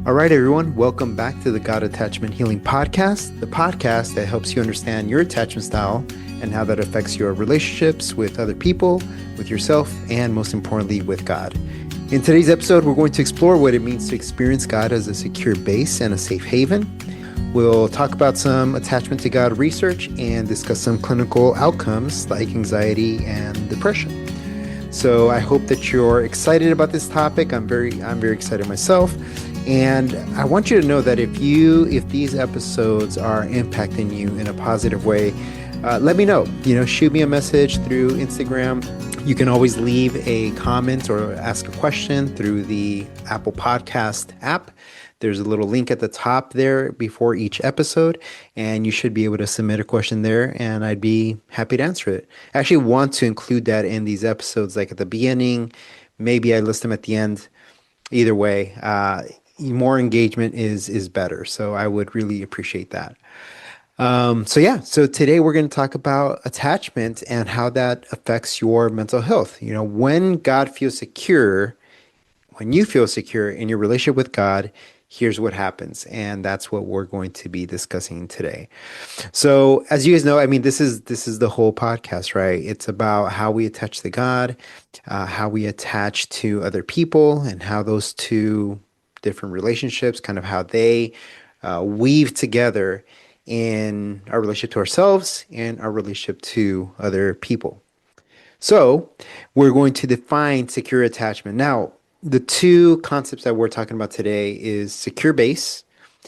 All right, everyone, welcome back to the God Attachment Healing Podcast, the podcast that helps you understand your attachment style and how that affects your relationships with other people, with yourself, and most importantly, with God. In today's episode, we're going to explore what it means to experience God as a secure base and a safe haven. We'll talk about some attachment to God research and discuss some clinical outcomes like anxiety and depression. So I hope that you're excited about this topic. I'm very excited myself. And I want you to know that if these episodes are impacting you in a positive way, let me know. Shoot me a message through Instagram. You can always leave a comment or ask a question through the Apple Podcast app. There's a little link at the top there before each episode, and you should be able to submit a question there, and I'd be happy to answer it. I actually want to include that in these episodes, like at the beginning. Maybe I list them at the end. Either way, more engagement is better. So I would really appreciate that. So today we're going to talk about attachment and how that affects your mental health. When you feel secure in your relationship with God, here's what happens. And that's what we're going to be discussing today. So as you guys know, this is the whole podcast, right? It's about how we attach to God, how we attach to other people, and how those two different relationships, kind of how they weave together in our relationship to ourselves and our relationship to other people. So we're going to define secure attachment. Now, the two concepts that we're talking about today is secure base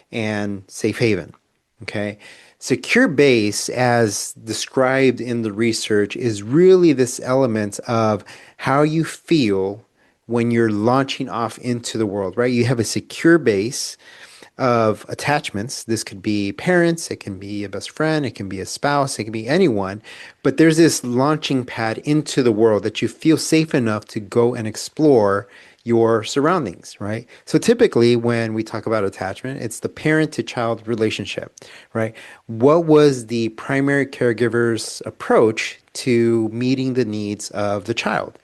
and safe haven. Okay. Secure base, as described in the research, is really this element of how you feel when you're launching off into the world, right? You have a secure base of attachments. This could be parents, it can be a best friend, it can be a spouse, it can be anyone. But there's this launching pad into the world that you feel safe enough to go and explore your surroundings, right? So typically when we talk about attachment, it's the parent to child relationship, right? What was the primary caregiver's approach to meeting the needs of the child?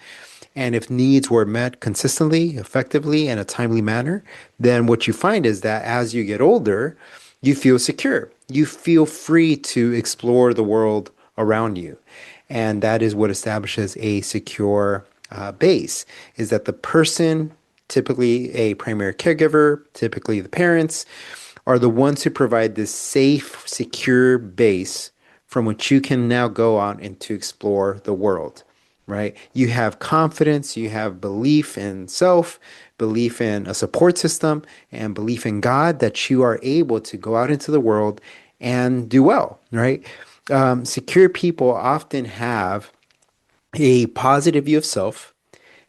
And if needs were met consistently, effectively, in a timely manner, then what you find is that as you get older, you feel secure. You feel free to explore the world around you. And that is what establishes a secure base, is that the person, typically a primary caregiver, typically the parents, are the ones who provide this safe, secure base from which you can now go out and to explore the world. Right? You have confidence, you have belief in self, belief in a support system, and belief in God that you are able to go out into the world and do well, right? Secure people often have a positive view of self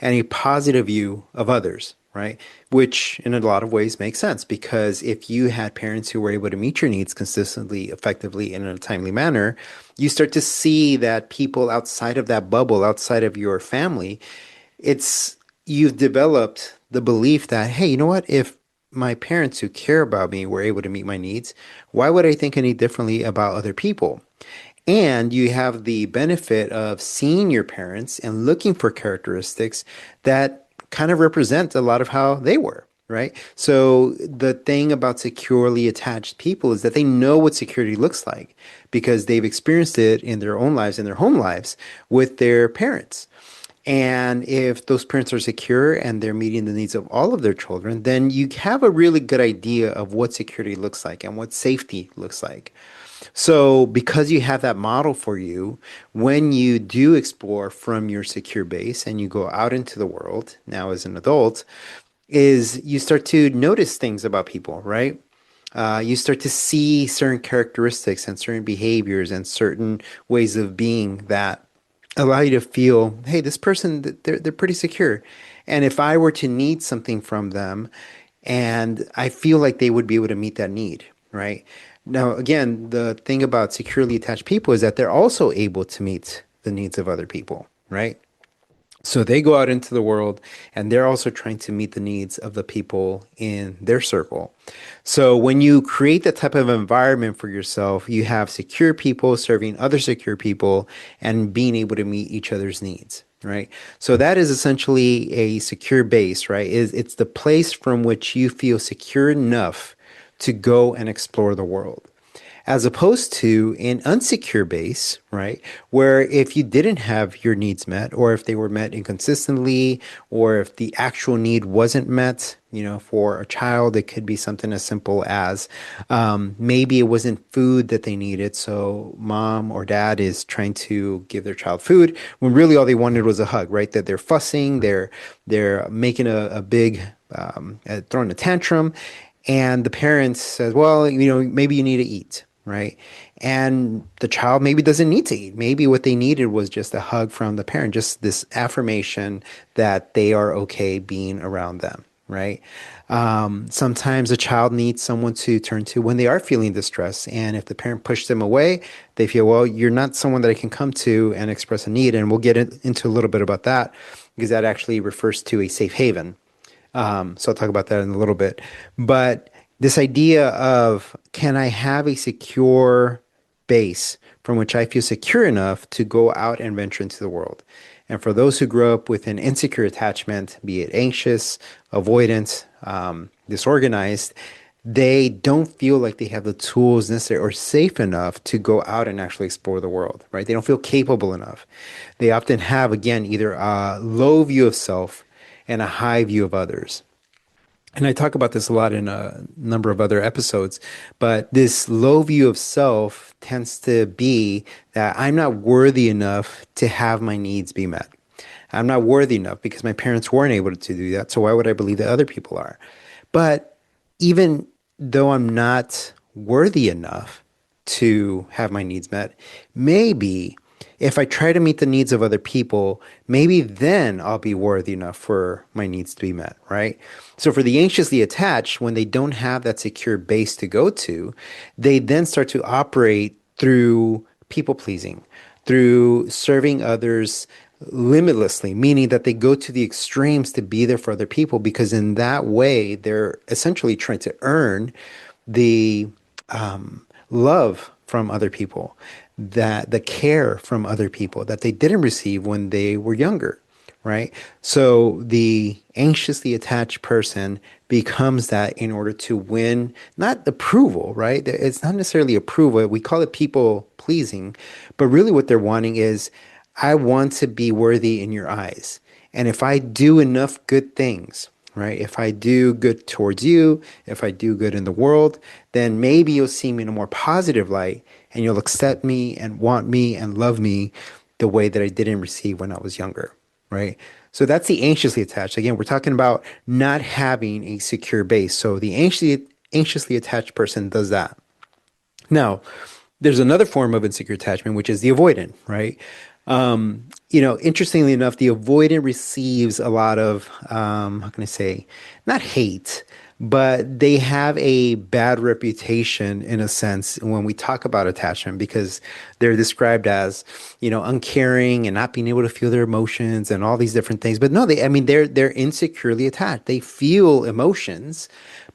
and a positive view of others, right? Which in a lot of ways makes sense, because if you had parents who were able to meet your needs consistently, effectively, and in a timely manner, you start to see that people outside of that bubble, outside of your family, you've developed the belief that, hey, you know what? If my parents who care about me were able to meet my needs, why would I think any differently about other people? And you have the benefit of seeing your parents and looking for characteristics that kind of represent a lot of how they were, right? So the thing about securely attached people is that they know what security looks like because they've experienced it in their own lives, in their home lives with their parents. And if those parents are secure and they're meeting the needs of all of their children, then you have a really good idea of what security looks like and what safety looks like. So because you have that model for you, when you do explore from your secure base and you go out into the world now as an adult, is you start to notice things about people, right? You start to see certain characteristics and certain behaviors and certain ways of being that allow you to feel, hey, this person, they're pretty secure. And if I were to need something from them, and I feel like they would be able to meet that need, right? Now, again, the thing about securely attached people is that they're also able to meet the needs of other people, right? So they go out into the world and they're also trying to meet the needs of the people in their circle. So when you create that type of environment for yourself, you have secure people serving other secure people and being able to meet each other's needs, right? So that is essentially a secure base, right? It's the place from which you feel secure enough to go and explore the world, as opposed to an unsecure base, right? Where if you didn't have your needs met, or if they were met inconsistently, or if the actual need wasn't met, for a child, it could be something as simple as maybe it wasn't food that they needed. So mom or dad is trying to give their child food when really all they wanted was a hug, right? That they're fussing, they're making a big, throwing a tantrum. And the parents says, well, maybe you need to eat, right? And the child maybe doesn't need to eat. Maybe what they needed was just a hug from the parent, just this affirmation that they are okay being around them, right? Sometimes a child needs someone to turn to when they are feeling distress. And if the parent pushed them away, they feel, well, you're not someone that I can come to and express a need. And we'll get into a little bit about that because that actually refers to a safe haven. So I'll talk about that in a little bit. But this idea of, can I have a secure base from which I feel secure enough to go out and venture into the world? And for those who grow up with an insecure attachment, be it anxious, avoidant, disorganized, they don't feel like they have the tools necessary or safe enough to go out and actually explore the world, right? They don't feel capable enough. They often have, again, either a low view of self and a high view of others. And I talk about this a lot in a number of other episodes, but this low view of self tends to be that I'm not worthy enough to have my needs be met. I'm not worthy enough because my parents weren't able to do that. So why would I believe that other people are? But even though I'm not worthy enough to have my needs met, maybe if I try to meet the needs of other people, maybe then I'll be worthy enough for my needs to be met, right? So for the anxiously attached, when they don't have that secure base to go to, they then start to operate through people pleasing, through serving others limitlessly, meaning that they go to the extremes to be there for other people because in that way they're essentially trying to earn the love from other people, that the care from other people that they didn't receive when they were younger, right? So the anxiously attached person becomes that in order to win, not approval, right? It's not necessarily approval. We call it people pleasing, but really what they're wanting is, I want to be worthy in your eyes. And if I do enough good things, right? If I do good towards you, if I do good in the world, then maybe you'll see me in a more positive light and you'll accept me and want me and love me the way that I didn't receive when I was younger, right? So that's the anxiously attached. Again, we're talking about not having a secure base. So the anxiously attached person does that. Now, there's another form of insecure attachment, which is the avoidant, right? Interestingly enough, the avoidant receives a lot of, how can I say, not hate, but they have a bad reputation in a sense when we talk about attachment because they're described as, uncaring and not being able to feel their emotions and all these different things. But no, they're insecurely attached. They feel emotions,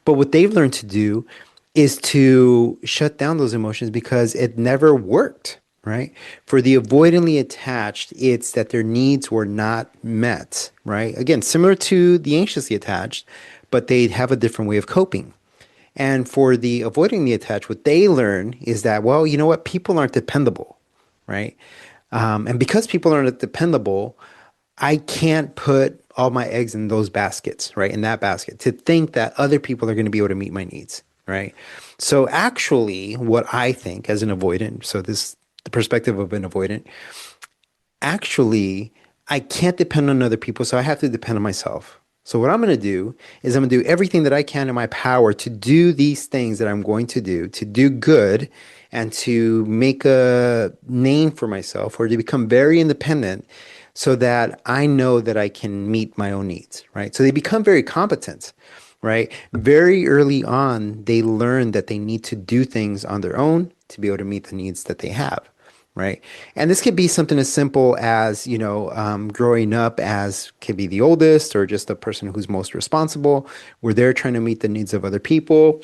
but what they've learned to do is to shut down those emotions because it never worked, right? For the avoidantly attached, it's that their needs were not met, right? Again, similar to the anxiously attached, but they have a different way of coping. And for the avoidingly attached, what they learn is that, well, you know what? People aren't dependable, right? And because people aren't dependable, I can't put all my eggs in those baskets, right? In that basket to think that other people are going to be able to meet my needs, right? So actually, what I think as an avoidant, so this the perspective of an avoidant, actually, I can't depend on other people, so I have to depend on myself. So what I'm going to do is I'm going to do everything that I can in my power to do these things that I'm going to do good and to make a name for myself or to become very independent so that I know that I can meet my own needs, right? So they become very competent, right? Very early on, they learn that they need to do things on their own to be able to meet the needs that they have, right? And this could be something as simple as, growing up as could be the oldest or just the person who's most responsible, where they're trying to meet the needs of other people,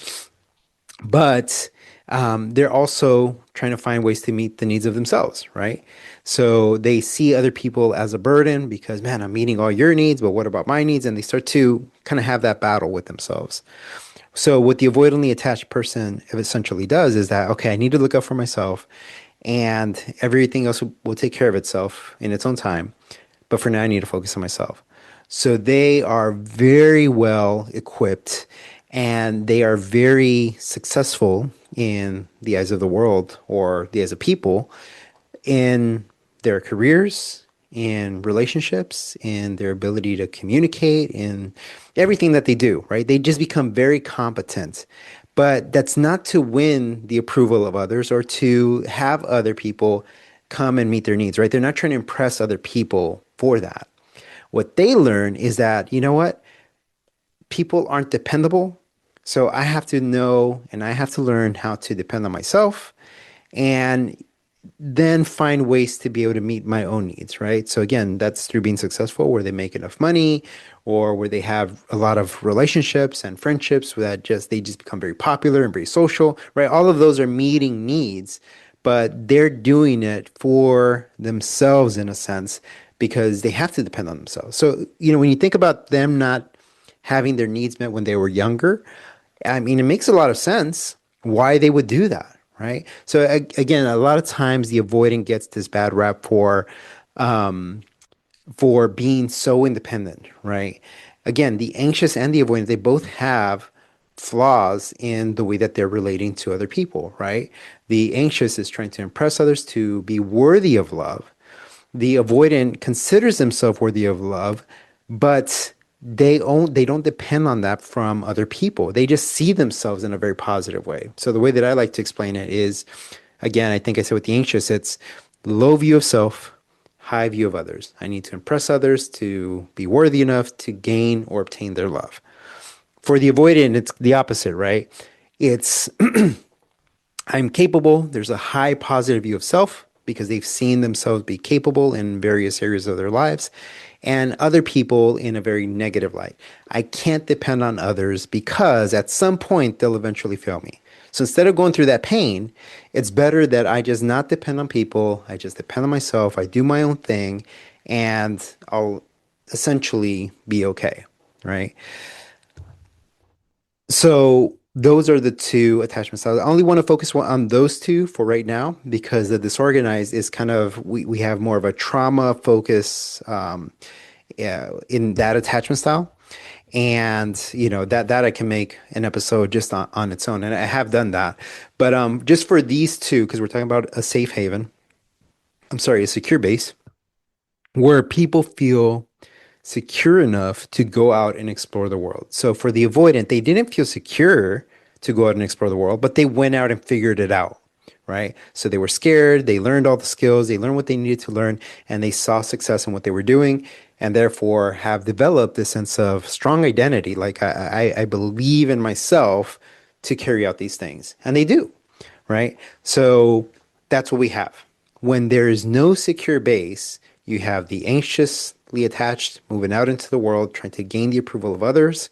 but they're also trying to find ways to meet the needs of themselves, right? So they see other people as a burden because, man, I'm meeting all your needs, but what about my needs? And they start to kind of have that battle with themselves. So what the avoidantly attached person essentially does is that, okay, I need to look out for myself and everything else will take care of itself in its own time. But for now, I need to focus on myself. So they are very well equipped and they are very successful in the eyes of the world or the eyes of people in their careers, in relationships, in their ability to communicate, in everything that they do, right? They just become very competent. But that's not to win the approval of others or to have other people come and meet their needs, right? They're not trying to impress other people for that. What they learn is that, you know what? People aren't dependable. So I have to know and I have to learn how to depend on myself and then find ways to be able to meet my own needs, right? So again, that's through being successful where they make enough money or where they have a lot of relationships and friendships that just they just become very popular and very social, right? All of those are meeting needs, but they're doing it for themselves in a sense because they have to depend on themselves. So, when you think about them not having their needs met when they were younger, I mean, it makes a lot of sense why they would do that, right? So again, a lot of times the avoidant gets this bad rap for being so independent, right? Again, the anxious and the avoidant, they both have flaws in the way that they're relating to other people, right? The anxious is trying to impress others to be worthy of love. The avoidant considers themselves worthy of love, but they don't depend on that from other people. They just see themselves in a very positive way. So the way that I like to explain it is, again, I think I said with the anxious, it's low view of self, high view of others. I need to impress others to be worthy enough to gain or obtain their love. For the avoidant, it's the opposite, right? It's I'm capable. There's a high positive view of self because they've seen themselves be capable in various areas of their lives, and other people in a very negative light. I can't depend on others because at some point they'll eventually fail me. So instead of going through that pain, it's better that I just not depend on people. I just depend on myself. I do my own thing, and I'll essentially be okay, right? So those are the two attachment styles. I only want to focus on those two for right now because the disorganized is kind of we have more of a trauma focus yeah, in that attachment style. And that I can make an episode just on its own. And I have done that. But just for these two, because we're talking about a safe haven, I'm sorry, a secure base, where people feel secure enough to go out and explore the world. So for the avoidant, they didn't feel secure to go out and explore the world, but they went out and figured it out, right? So they were scared, they learned all the skills, they learned what they needed to learn, and they saw success in what they were doing, and therefore have developed this sense of strong identity. Like I believe in myself to carry out these things. And they do, right? So that's what we have. When there is no secure base, you have the anxiously attached moving out into the world, trying to gain the approval of others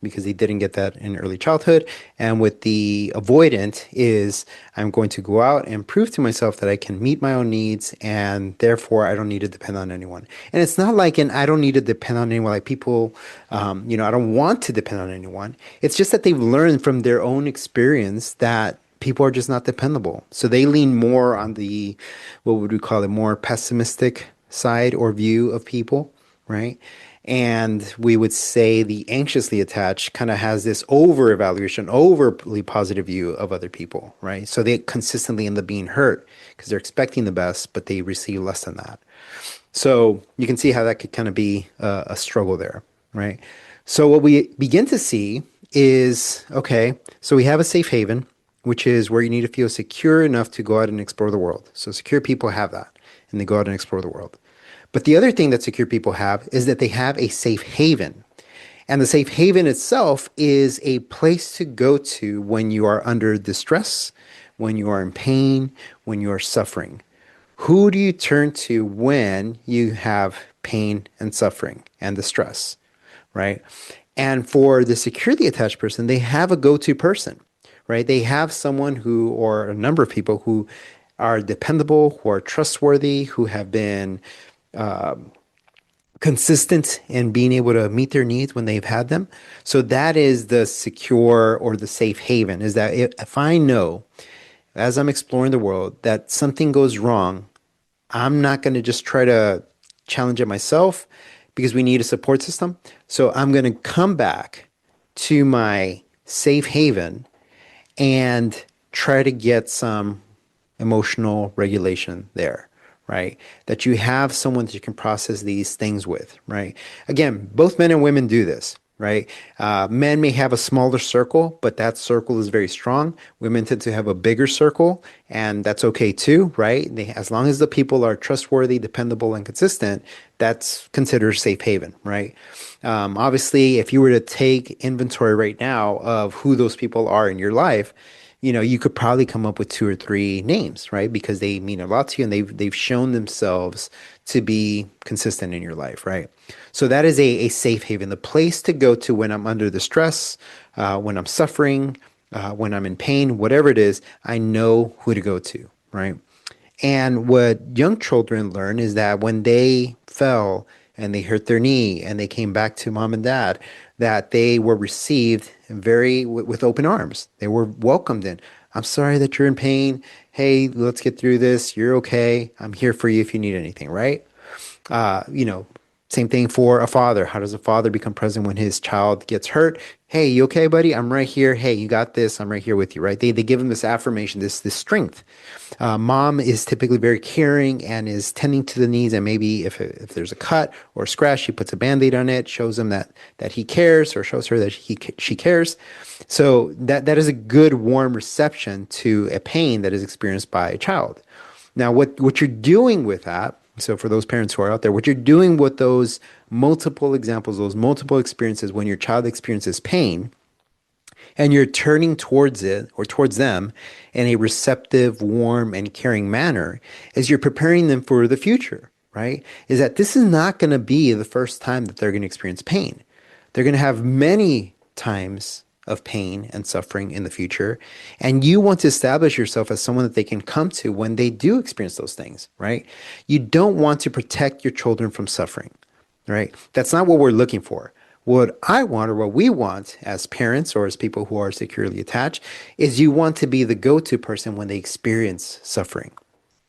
because they didn't get that in early childhood. And with the avoidant is I'm going to go out and prove to myself that I can meet my own needs and therefore I don't need to depend on anyone. And it's not like I don't need to depend on anyone, like people, I don't want to depend on anyone. It's just that they've learned from their own experience that people are just not dependable. So they lean more on the, what would we call it, more pessimistic side or view of people, right? And we would say the anxiously attached kind of has this over evaluation, overly positive view of other people, right? So they consistently end up being hurt because they're expecting the best, but they receive less than that. So you can see how that could kind of be a struggle there, right? So what we begin to see is, okay, so we have a safe haven, which is where you need to feel secure enough to go out and explore the world. So secure people have that, and they go out and explore the world. But the other thing that secure people have is that they have a safe haven. And the safe haven itself is a place to go to when you are under distress, when you are in pain, when you are suffering. Who do you turn to when you have pain and suffering and distress, right? And for the securely attached person, they have a go-to person, right? They have someone who, or a number of people who are dependable, who are trustworthy, who have been consistent in being able to meet their needs when they've had them. So that is the secure or the safe haven, is that if I know as I'm exploring the world that something goes wrong, I'm not going to just try to challenge it myself because we need a support system. So I'm going to come back to my safe haven and try to get some emotional regulation there, right? That you have someone that you can process these things with, right? Again, both men and women do this, right? Men may have a smaller circle, but that circle is very strong. Women tend to have a bigger circle, and that's okay too, right? As long as the people are trustworthy, dependable, and consistent, that's considered safe haven, right? Obviously, if you were to take inventory right now of who those people are in your life, you could probably come up with two or three names, right? Because they mean a lot to you and they've shown themselves to be consistent in your life, right? So that is a safe haven, the place to go to when I'm under the stress, when I'm suffering, when I'm in pain, whatever it is, I know who to go to, right? And what young children learn is that when they fell and they hurt their knee and they came back to mom and dad, that they were received with open arms. They were welcomed in. I'm sorry that you're in pain. Hey, let's get through this. You're okay. I'm here for you if you need anything, right? Uh, you know, Same thing for a father. How does a father become present when his child gets hurt? Hey, you okay, buddy? I'm right here. Hey, you got this. I'm right here with you, right? They give him this affirmation, this strength. Mom is typically very caring and is tending to the needs. And maybe if there's a cut or a scratch, she puts a band-aid on it, shows him that he cares, or shows her that she cares. So that is a good, warm reception to a pain that is experienced by a child. Now, what you're doing with that, so for those parents who are out there, what you're doing with those multiple examples, those multiple experiences when your child experiences pain, and you're turning towards it or towards them in a receptive, warm, and caring manner, is you're preparing them for the future, right? Is that this is not going to be the first time that they're going to experience pain. They're going to have many times of pain and suffering in the future. And you want to establish yourself as someone that they can come to when they do experience those things, right? You don't want to protect your children from suffering, right? That's not what we're looking for. What I want, or what we want as parents or as people who are securely attached, is you want to be the go-to person when they experience suffering.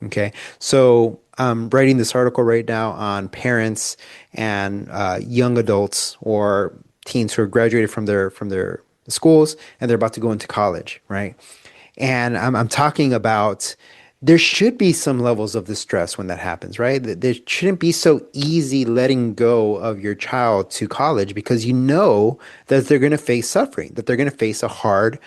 Okay, so I'm writing this article right now on parents and young adults or teens who are graduated from their schools and they're about to go into college, right? And I'm talking about there should be some levels of distress when that happens, right? There shouldn't be so easy letting go of your child to college because you know that they're going to face suffering, that they're going to face a hard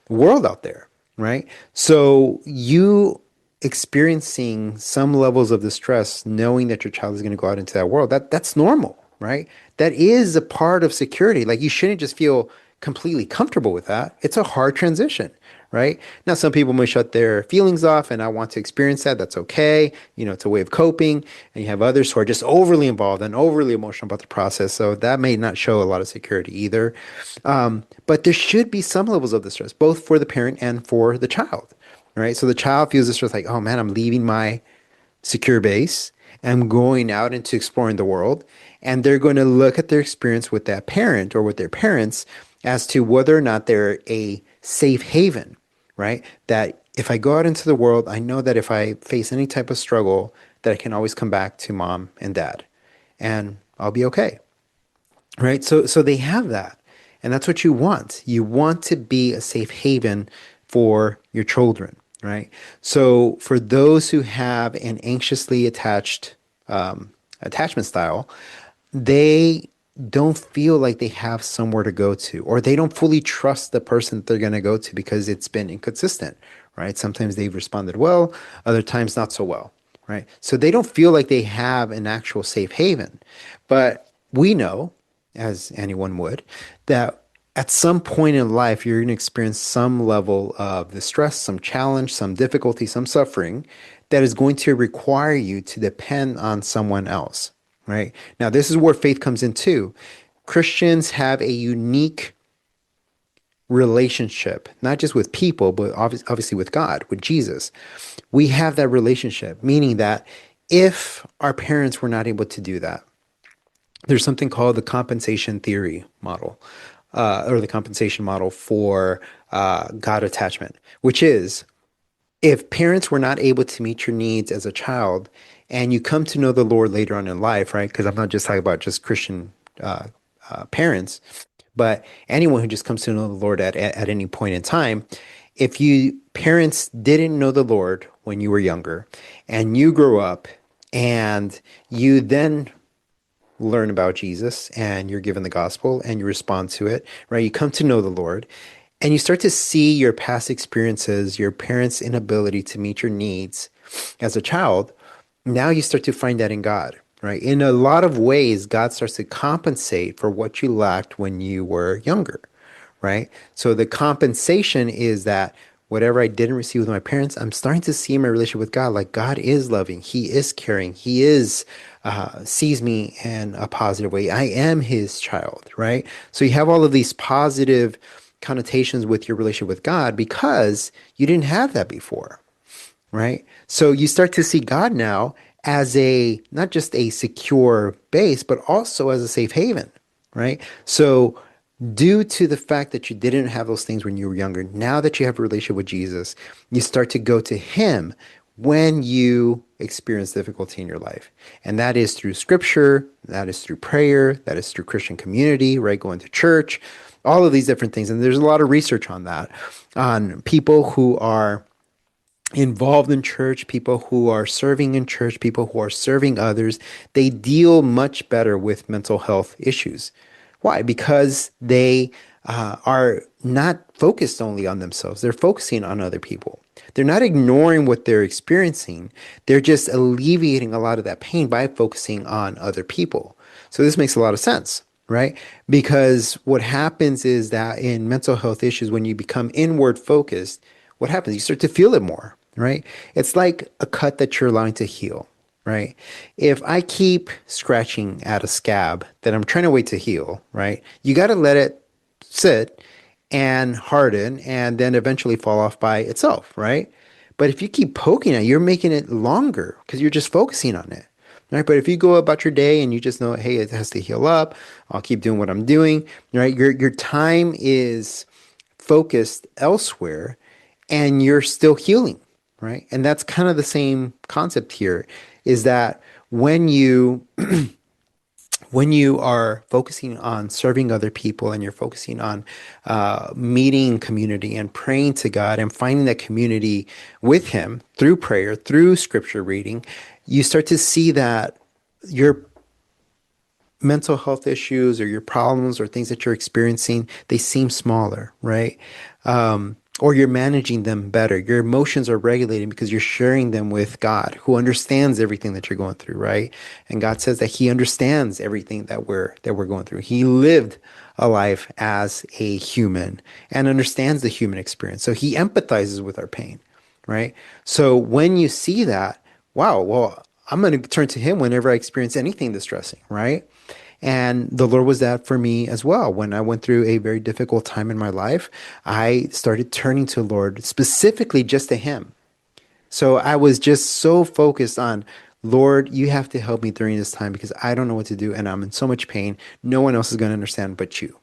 world out there, right? So you experiencing some levels of distress, knowing that your child is going to go out into that world, that's normal, right? That is a part of security. Like you shouldn't just feel completely comfortable with that. It's a hard transition, right? Now, some people may shut their feelings off and I want to experience that. That's okay. It's a way of coping. And you have others who are just overly involved and overly emotional about the process. So that may not show a lot of security either. But there should be some levels of distress, both for the parent and for the child, right? So the child feels distress like, oh man, I'm leaving my secure base. I'm going out into exploring the world. And they're going to look at their experience with that parent or with their parents as to whether or not they're a safe haven, right? That if I go out into the world, I know that if I face any type of struggle, that I can always come back to mom and dad and I'll be okay, right? So they have that. And that's what you want. You want to be a safe haven for your children, right? So for those who have an anxiously attached attachment style, they don't feel like they have somewhere to go to, or they don't fully trust the person that they're going to go to because it's been inconsistent, right? Sometimes they've responded well, other times not so well, right? So they don't feel like they have an actual safe haven. But we know, as anyone would, that at some point in life, you're going to experience some level of distress, some challenge, some difficulty, some suffering that is going to require you to depend on someone else, right? Now, this is where faith comes in too. Christians have a unique relationship, not just with people, but obviously with God, with Jesus. We have that relationship, meaning that if our parents were not able to do that, there's something called the compensation theory model, or the compensation model for God attachment, which is if parents were not able to meet your needs as a child and you come to know the Lord later on in life, right? Because I'm not just talking about just Christian parents, but anyone who just comes to know the Lord at any point in time. If you parents didn't know the Lord when you were younger and you grow up and you then learn about Jesus and you're given the gospel and you respond to it, right? You come to know the Lord and you start to see your past experiences, your parents' inability to meet your needs as a child. Now you start to find that in God, right? In a lot of ways, God starts to compensate for what you lacked when you were younger, right? So the compensation is that whatever I didn't receive with my parents, I'm starting to see my relationship with God. Like God is loving, He is caring, He is sees me in a positive way. I am His child, right? So you have all of these positive connotations with your relationship with God because you didn't have that before, right? So you start to see God now as a not just a secure base, but also as a safe haven, right? So due to the fact that you didn't have those things when you were younger, now that you have a relationship with Jesus, you start to go to Him when you experience difficulty in your life. And that is through scripture, that is through prayer, that is through Christian community, right? Going to church, all of these different things. And there's a lot of research on that, on people who are involved in church, people who are serving in church, people who are serving others, they deal much better with mental health issues. Why? Because they are not focused only on themselves, they're focusing on other people. They're not ignoring what they're experiencing, they're just alleviating a lot of that pain by focusing on other people. So this makes a lot of sense, right? Because what happens is that in mental health issues, when you become inward focused, what happens? You start to feel it more, right? It's like a cut that you're allowing to heal, right? If I keep scratching at a scab that I'm trying to wait to heal, right? You got to let it sit and harden and then eventually fall off by itself, right? But if you keep poking at it, you're making it longer because you're just focusing on it. Right. But if you go about your day and you just know, hey, it has to heal up, I'll keep doing what I'm doing, right? Your time is focused elsewhere and you're still healing, right? And that's kind of the same concept here is that when you when you are focusing on serving other people and you're focusing on meeting community and praying to God and finding that community with Him through prayer, through scripture reading, you start to see that your mental health issues or your problems or things that you're experiencing, they seem smaller, right? Or you're managing them better. Your emotions are regulating because you're sharing them with God, who understands everything that you're going through, right? And God says that He understands everything that we're going through. He lived a life as a human and understands the human experience. So He empathizes with our pain, right? So when you see that, wow, well, I'm going to turn to Him whenever I experience anything distressing, right? And the Lord was that for me as well. When I went through a very difficult time in my life, I started turning to the Lord, specifically just to Him. So I was just so focused on, Lord, you have to help me during this time because I don't know what to do and I'm in so much pain. No one else is going to understand but you.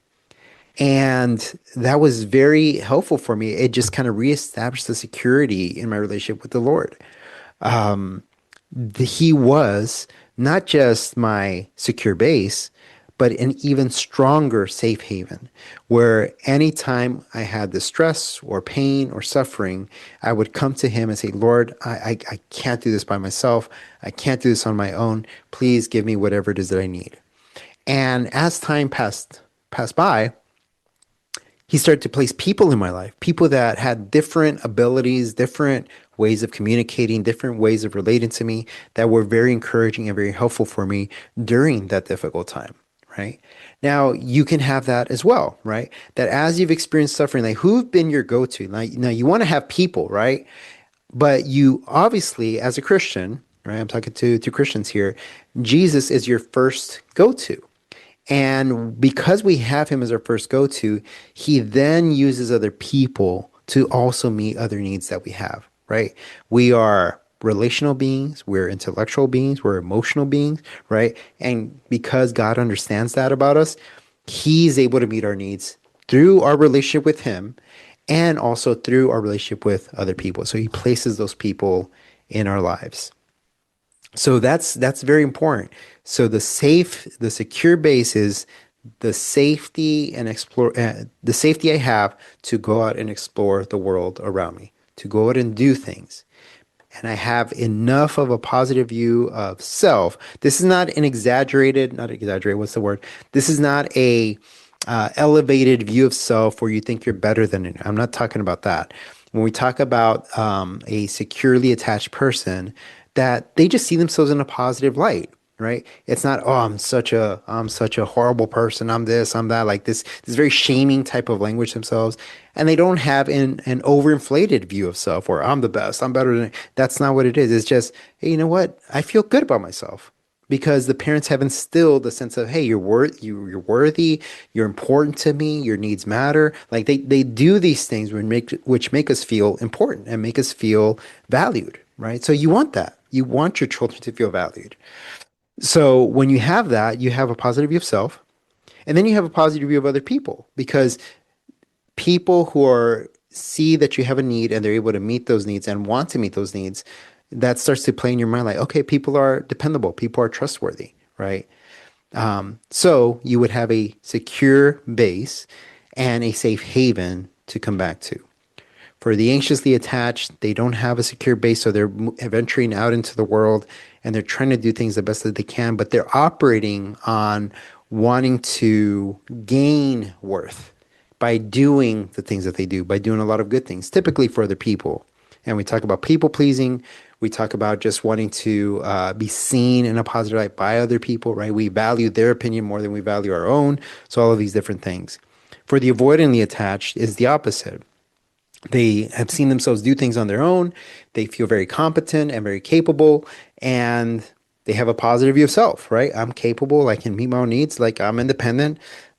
And that was very helpful for me. It just kind of reestablished the security in my relationship with the Lord. He was not just my secure base, but an even stronger safe haven where anytime I had distress or pain or suffering, I would come to Him and say, Lord, I can't do this by myself. I can't do this on my own. Please give me whatever it is that I need. And as time passed by, He started to place people in my life, people that had different abilities, different ways of communicating, different ways of relating to me that were very encouraging and very helpful for me during that difficult time, right? Now, you can have that as well, right? That as you've experienced suffering, like who've been your go-to? Now you want to have people, right? But you obviously, as a Christian, right? I'm talking to Christians here. Jesus is your first go-to. And because we have him as our first go-to, he then uses other people to also meet other needs that we have, right? We are relational beings, we're intellectual beings, we're emotional beings, right? And because God understands that about us, he's able to meet our needs through our relationship with him and also through our relationship with other people. So he places those people in our lives. So that's very important. So the secure base is the safety and explore the safety I have to go out and explore the world around me, to go out and do things. And I have enough of a positive view of self. This is not an exaggerated, not exaggerated, what's the word? This is not a elevated view of self where you think you're better than it. I'm not talking about that. When we talk about a securely attached person, that they just see themselves in a positive light, right? It's not, oh, I'm such a horrible person. I'm this, I'm that, like this very shaming type of language themselves. And they don't have an overinflated view of self where I'm the best, I'm better than, that's not what it is. It's just, hey, you know what? I feel good about myself because the parents have instilled a sense of, hey, you're worthy, you're important to me, your needs matter. Like they do these things which make us feel important and make us feel valued, right? So you want that. You want your children to feel valued. So when you have that, you have a positive view of self, and then you have a positive view of other people because people who are see that you have a need and they're able to meet those needs and want to meet those needs, that starts to play in your mind like, okay, people are dependable, people are trustworthy, right? So you would have a secure base and a safe haven to come back to. For the anxiously attached, they don't have a secure base, so they're venturing out into the world and they're trying to do things the best that they can, but they're operating on wanting to gain worth by doing the things that they do, by doing a lot of good things, typically for other people. And we talk about people pleasing. We talk about just wanting to be seen in a positive light by other people, right? We value their opinion more than we value our own. So all of these different things. For the avoidantly attached is the opposite. They have seen themselves do things on their own. They feel very competent and very capable, and they have a positive view of self, right? I'm capable. I can meet my own needs. Like I'm independent.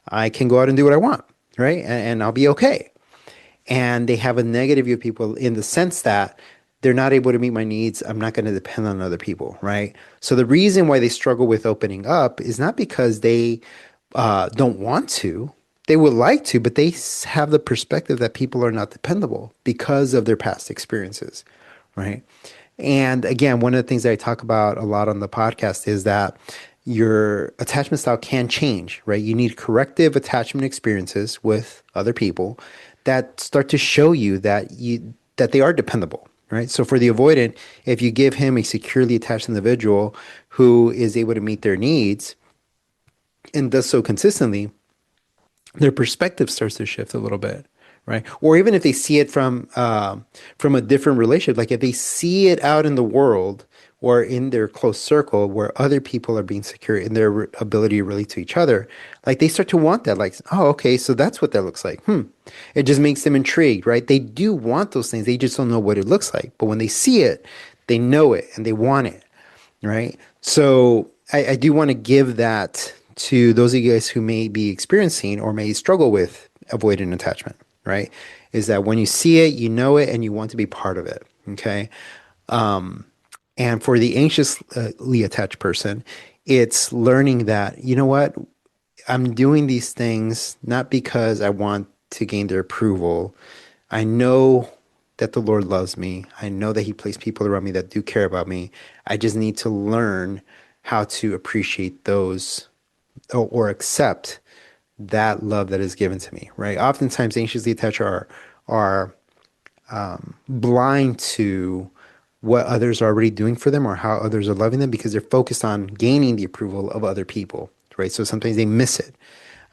I can go out and do what I want, right? And I'll be okay. And they have a negative view of people in the sense that they're not able to meet my needs. I'm not going to depend on other people, right? So the reason why they struggle with opening up is not because they don't want to. They would like to, but they have the perspective that people are not dependable because of their past experiences, right? And again, one of the things that I talk about a lot on the podcast is that your attachment style can change, right? You need corrective attachment experiences with other people that start to show you that they are dependable, right? So for the avoidant, if you give him a securely attached individual who is able to meet their needs and does so consistently, their perspective starts to shift a little bit, right? Or even if they see it from a different relationship, like if they see it out in the world or in their close circle where other people are being secure in their ability to relate to each other, like they start to want that. Like, oh, okay, so that's what that looks like. It just makes them intrigued, right? They do want those things. They just don't know what it looks like. But when they see it, they know it and they want it, right? So I do want to give that to those of you guys who may be experiencing or may struggle with avoidant attachment, right? Is that when you see it, you know it, and you want to be part of it, okay? And for the anxiously attached person, it's learning that, you know what, I'm doing these things not because I want to gain their approval. I know that the Lord loves me. I know that He placed people around me that do care about me. I just need to learn how to appreciate those or accept that love that is given to me, right? Oftentimes, anxiously attached are blind to what others are already doing for them or how others are loving them because they're focused on gaining the approval of other people, right? So sometimes they miss it.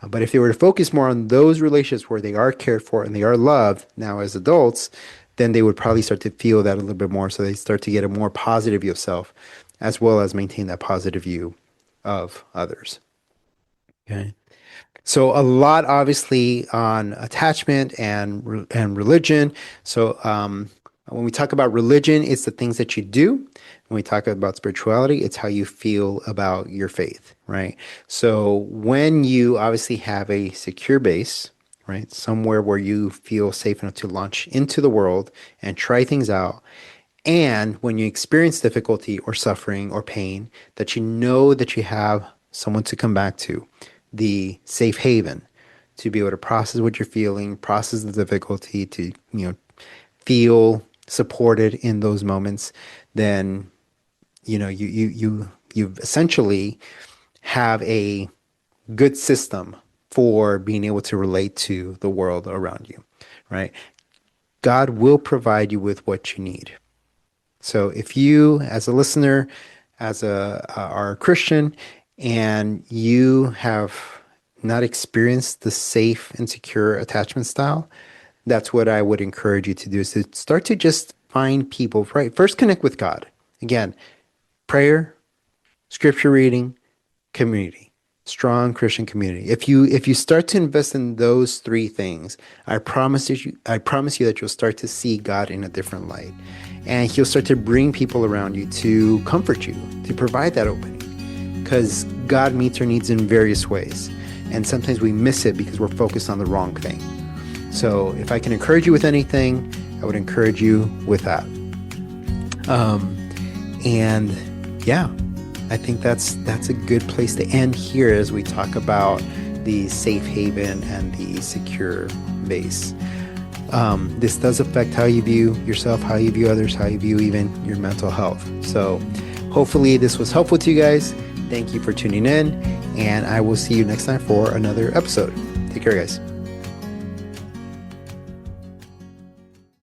But if they were to focus more on those relationships where they are cared for and they are loved now as adults, then they would probably start to feel that a little bit more. So they start to get a more positive view of self as well as maintain that positive view of others. Okay. So a lot obviously on attachment and religion. So When we talk about religion, it's the things that you do. When we talk about spirituality, it's how you feel about your faith, right? So when you obviously have a secure base, right, somewhere where you feel safe enough to launch into the world and try things out, and when you experience difficulty or suffering or pain, that you know that you have someone to come back to, the safe haven, to be able to process what you're feeling, process the difficulty, to, feel supported in those moments, then, you essentially have a good system for being able to relate to the world around you, right? God will provide you with what you need. So if you, as a listener, are a Christian, and you have not experienced the safe and secure attachment style, that's what I would encourage you to do, is to start to just find people, right? First, connect with God. Again, prayer, scripture reading, community, strong Christian community. If you start to invest in those three things, I promise you that you'll start to see God in a different light. And he'll start to bring people around you to comfort you, to provide that opening. Because God meets our needs in various ways. And sometimes we miss it because we're focused on the wrong thing. So if I can encourage you with anything, I would encourage you with that. And yeah, I think that's a good place to end here as we talk about the safe haven and the secure base. This does affect how you view yourself, how you view others, how you view even your mental health. So hopefully this was helpful to you guys. Thank you for tuning in, and I will see you next time for another episode. Take care, guys.